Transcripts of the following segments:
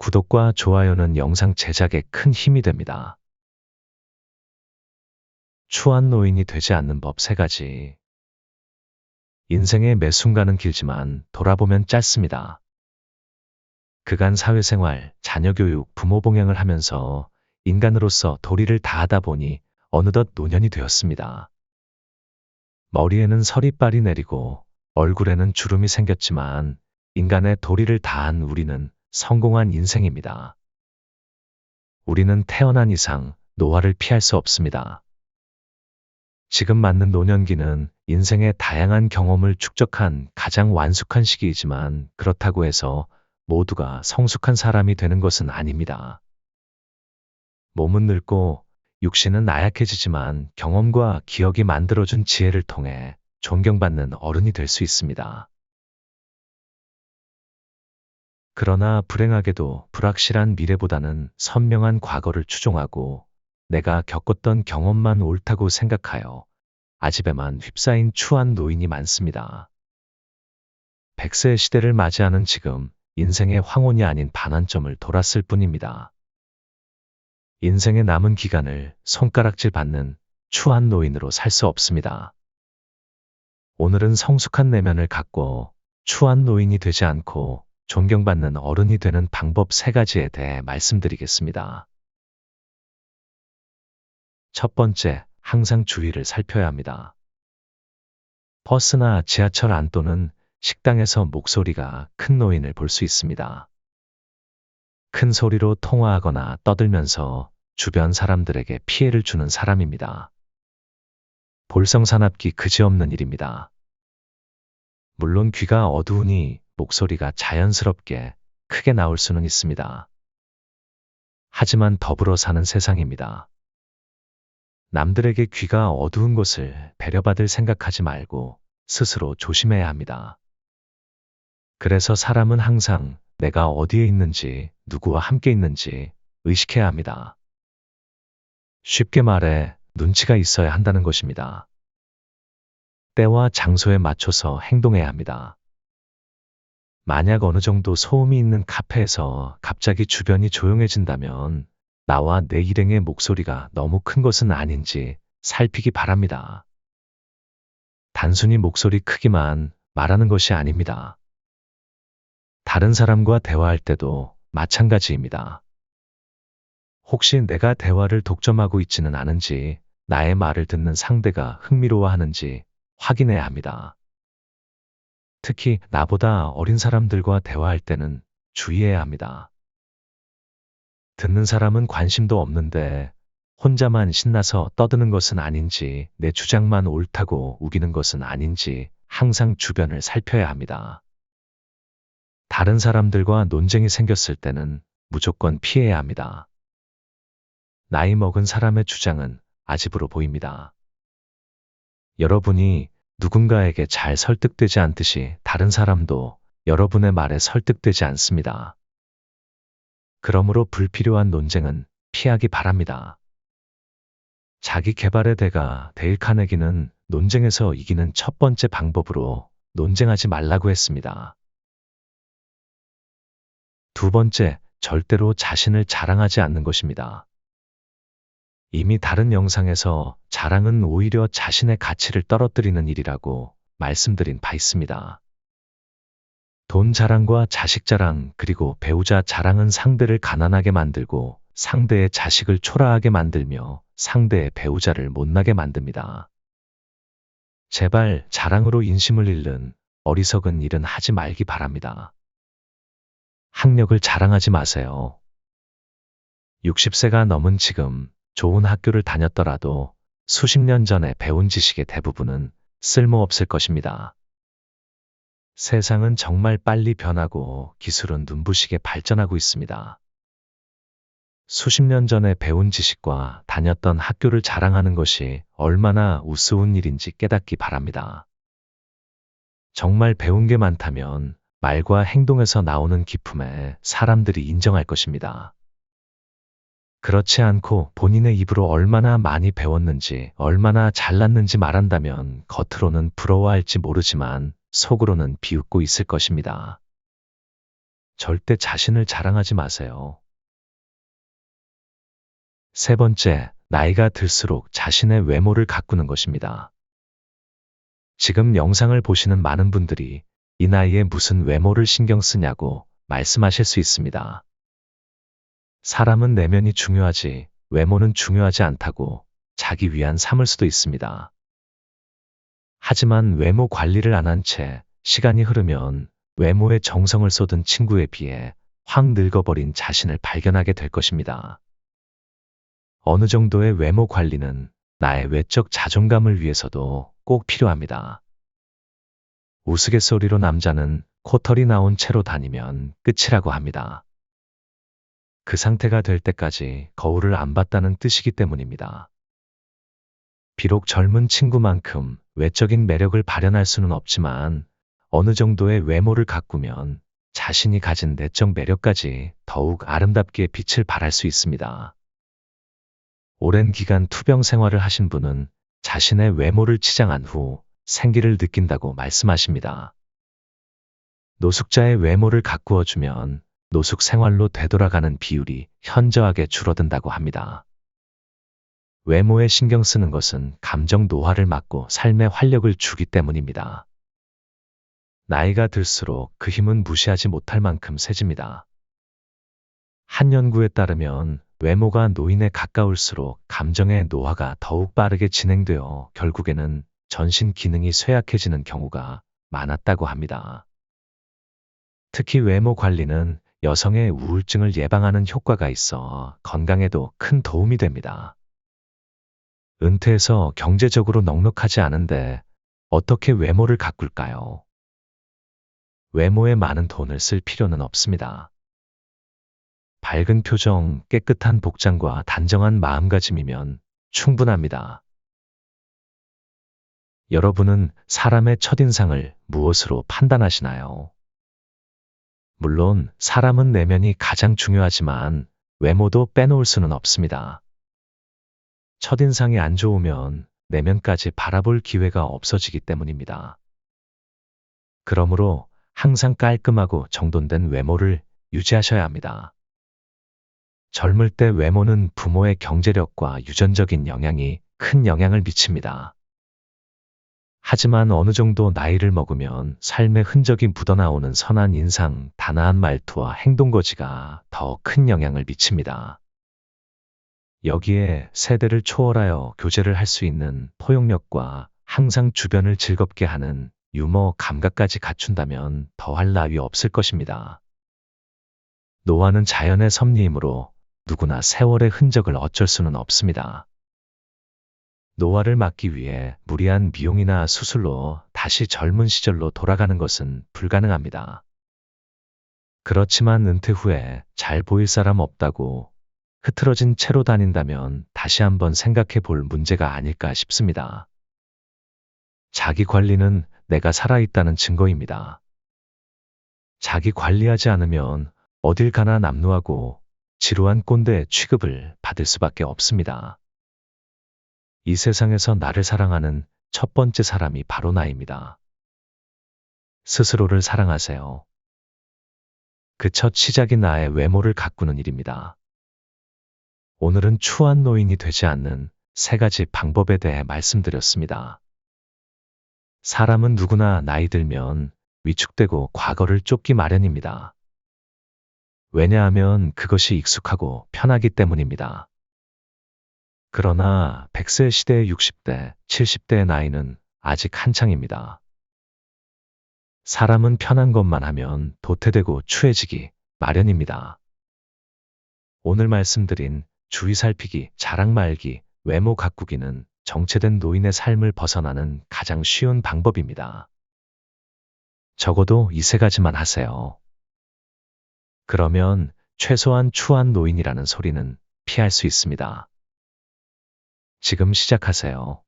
구독과 좋아요는 영상 제작에 큰 힘이 됩니다. 추한 노인이 되지 않는 법 3가지. 인생의 매 순간은 길지만 돌아보면 짧습니다. 그간 사회생활, 자녀 교육, 부모 봉양을 하면서 인간으로서 도리를 다하다 보니 어느덧 노년이 되었습니다. 머리에는 서리빨이 내리고 얼굴에는 주름이 생겼지만 인간의 도리를 다한 우리는 성공한 인생입니다. 우리는 태어난 이상 노화를 피할 수 없습니다. 지금 맞는 노년기는 인생의 다양한 경험을 축적한 가장 완숙한 시기이지만 그렇다고 해서 모두가 성숙한 사람이 되는 것은 아닙니다. 몸은 늙고 육신은 나약해지지만 경험과 기억이 만들어준 지혜를 통해 존경받는 어른이 될 수 있습니다. 그러나 불행하게도 불확실한 미래보다는 선명한 과거를 추종하고 내가 겪었던 경험만 옳다고 생각하여 아집에만 휩싸인 추한 노인이 많습니다. 100세의 시대를 맞이하는 지금 인생의 황혼이 아닌 반환점을 돌았을 뿐입니다. 인생의 남은 기간을 손가락질 받는 추한 노인으로 살 수 없습니다. 오늘은 성숙한 내면을 갖고 추한 노인이 되지 않고 존경받는 어른이 되는 방법 3가지에 대해 말씀드리겠습니다. 첫 번째, 항상 주위를 살펴야 합니다. 버스나 지하철 안 또는 식당에서 목소리가 큰 노인을 볼 수 있습니다. 큰 소리로 통화하거나 떠들면서 주변 사람들에게 피해를 주는 사람입니다. 볼성사납기 그지없는 일입니다. 물론 귀가 어두우니 목소리가 자연스럽게 크게 나올 수는 있습니다. 하지만 더불어 사는 세상입니다. 남들에게 귀가 어두운 것을 배려받을 생각하지 말고 스스로 조심해야 합니다. 그래서 사람은 항상 내가 어디에 있는지, 누구와 함께 있는지 의식해야 합니다. 쉽게 말해 눈치가 있어야 한다는 것입니다. 때와 장소에 맞춰서 행동해야 합니다. 만약 어느 정도 소음이 있는 카페에서 갑자기 주변이 조용해진다면 나와 내 일행의 목소리가 너무 큰 것은 아닌지 살피기 바랍니다. 단순히 목소리 크기만 말하는 것이 아닙니다. 다른 사람과 대화할 때도 마찬가지입니다. 혹시 내가 대화를 독점하고 있지는 않은지, 나의 말을 듣는 상대가 흥미로워하는지 확인해야 합니다. 특히 나보다 어린 사람들과 대화할 때는 주의해야 합니다. 듣는 사람은 관심도 없는데 혼자만 신나서 떠드는 것은 아닌지, 내 주장만 옳다고 우기는 것은 아닌지 항상 주변을 살펴야 합니다. 다른 사람들과 논쟁이 생겼을 때는 무조건 피해야 합니다. 나이 먹은 사람의 주장은 아집으로 보입니다. 여러분이 누군가에게 잘 설득되지 않듯이 다른 사람도 여러분의 말에 설득되지 않습니다. 그러므로 불필요한 논쟁은 피하기 바랍니다. 자기 개발의 대가 데일 카네기는 논쟁에서 이기는 첫 번째 방법으로 논쟁하지 말라고 했습니다. 두 번째, 절대로 자신을 자랑하지 않는 것입니다. 이미 다른 영상에서 자랑은 오히려 자신의 가치를 떨어뜨리는 일이라고 말씀드린 바 있습니다. 돈 자랑과 자식 자랑 그리고 배우자 자랑은 상대를 가난하게 만들고 상대의 자식을 초라하게 만들며 상대의 배우자를 못나게 만듭니다. 제발 자랑으로 인심을 잃는 어리석은 일은 하지 말기 바랍니다. 학력을 자랑하지 마세요. 60세가 넘은 지금 좋은 학교를 다녔더라도 수십 년 전에 배운 지식의 대부분은 쓸모없을 것입니다. 세상은 정말 빨리 변하고 기술은 눈부시게 발전하고 있습니다. 수십 년 전에 배운 지식과 다녔던 학교를 자랑하는 것이 얼마나 우스운 일인지 깨닫기 바랍니다. 정말 배운 게 많다면 말과 행동에서 나오는 기품에 사람들이 인정할 것입니다. 그렇지 않고 본인의 입으로 얼마나 많이 배웠는지, 얼마나 잘났는지 말한다면 겉으로는 부러워할지 모르지만 속으로는 비웃고 있을 것입니다. 절대 자신을 자랑하지 마세요. 세 번째, 나이가 들수록 자신의 외모를 가꾸는 것입니다. 지금 영상을 보시는 많은 분들이 이 나이에 무슨 외모를 신경 쓰냐고 말씀하실 수 있습니다. 사람은 내면이 중요하지 외모는 중요하지 않다고 자기 위안 삼을 수도 있습니다. 하지만 외모 관리를 안 한 채 시간이 흐르면 외모에 정성을 쏟은 친구에 비해 확 늙어버린 자신을 발견하게 될 것입니다. 어느 정도의 외모 관리는 나의 외적 자존감을 위해서도 꼭 필요합니다. 우스갯소리로 남자는 코털이 나온 채로 다니면 끝이라고 합니다. 그 상태가 될 때까지 거울을 안 봤다는 뜻이기 때문입니다. 비록 젊은 친구만큼 외적인 매력을 발현할 수는 없지만 어느 정도의 외모를 가꾸면 자신이 가진 내적 매력까지 더욱 아름답게 빛을 발할 수 있습니다. 오랜 기간 투병 생활을 하신 분은 자신의 외모를 치장한 후 생기를 느낀다고 말씀하십니다. 노숙자의 외모를 가꾸어주면 노숙 생활로 되돌아가는 비율이 현저하게 줄어든다고 합니다. 외모에 신경 쓰는 것은 감정 노화를 막고 삶의 활력을 주기 때문입니다. 나이가 들수록 그 힘은 무시하지 못할 만큼 세집니다. 한 연구에 따르면 외모가 노인에 가까울수록 감정의 노화가 더욱 빠르게 진행되어 결국에는 전신 기능이 쇠약해지는 경우가 많았다고 합니다. 특히 외모 관리는 여성의 우울증을 예방하는 효과가 있어 건강에도 큰 도움이 됩니다. 은퇴해서 경제적으로 넉넉하지 않은데 어떻게 외모를 가꿀까요? 외모에 많은 돈을 쓸 필요는 없습니다. 밝은 표정, 깨끗한 복장과 단정한 마음가짐이면 충분합니다. 여러분은 사람의 첫인상을 무엇으로 판단하시나요? 물론 사람은 내면이 가장 중요하지만 외모도 빼놓을 수는 없습니다. 첫인상이 안 좋으면 내면까지 바라볼 기회가 없어지기 때문입니다. 그러므로 항상 깔끔하고 정돈된 외모를 유지하셔야 합니다. 젊을 때 외모는 부모의 경제력과 유전적인 영향이 큰 영향을 미칩니다. 하지만 어느 정도 나이를 먹으면 삶의 흔적이 묻어나오는 선한 인상, 단아한 말투와 행동거지가 더 큰 영향을 미칩니다. 여기에 세대를 초월하여 교제를 할 수 있는 포용력과 항상 주변을 즐겁게 하는 유머 감각까지 갖춘다면 더할 나위 없을 것입니다. 노화는 자연의 섭리이므로 누구나 세월의 흔적을 어쩔 수는 없습니다. 노화를 막기 위해 무리한 미용이나 수술로 다시 젊은 시절로 돌아가는 것은 불가능합니다. 그렇지만 은퇴 후에 잘 보일 사람 없다고 흐트러진 채로 다닌다면 다시 한번 생각해 볼 문제가 아닐까 싶습니다. 자기 관리는 내가 살아있다는 증거입니다. 자기 관리하지 않으면 어딜 가나 남루하고 지루한 꼰대 취급을 받을 수밖에 없습니다. 이 세상에서 나를 사랑하는 첫 번째 사람이 바로 나입니다. 스스로를 사랑하세요. 그 첫 시작이 나의 외모를 가꾸는 일입니다. 오늘은 추한 노인이 되지 않는 3가지 방법에 대해 말씀드렸습니다. 사람은 누구나 나이 들면 위축되고 과거를 쫓기 마련입니다. 왜냐하면 그것이 익숙하고 편하기 때문입니다. 그러나 100세 시대의 60대, 70대의 나이는 아직 한창입니다. 사람은 편한 것만 하면 도태되고 추해지기 마련입니다. 오늘 말씀드린 주의 살피기, 자랑 말기, 외모 가꾸기는 정체된 노인의 삶을 벗어나는 가장 쉬운 방법입니다. 적어도 이 3가지만 하세요. 그러면 최소한 추한 노인이라는 소리는 피할 수 있습니다. 지금 시작하세요.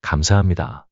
감사합니다.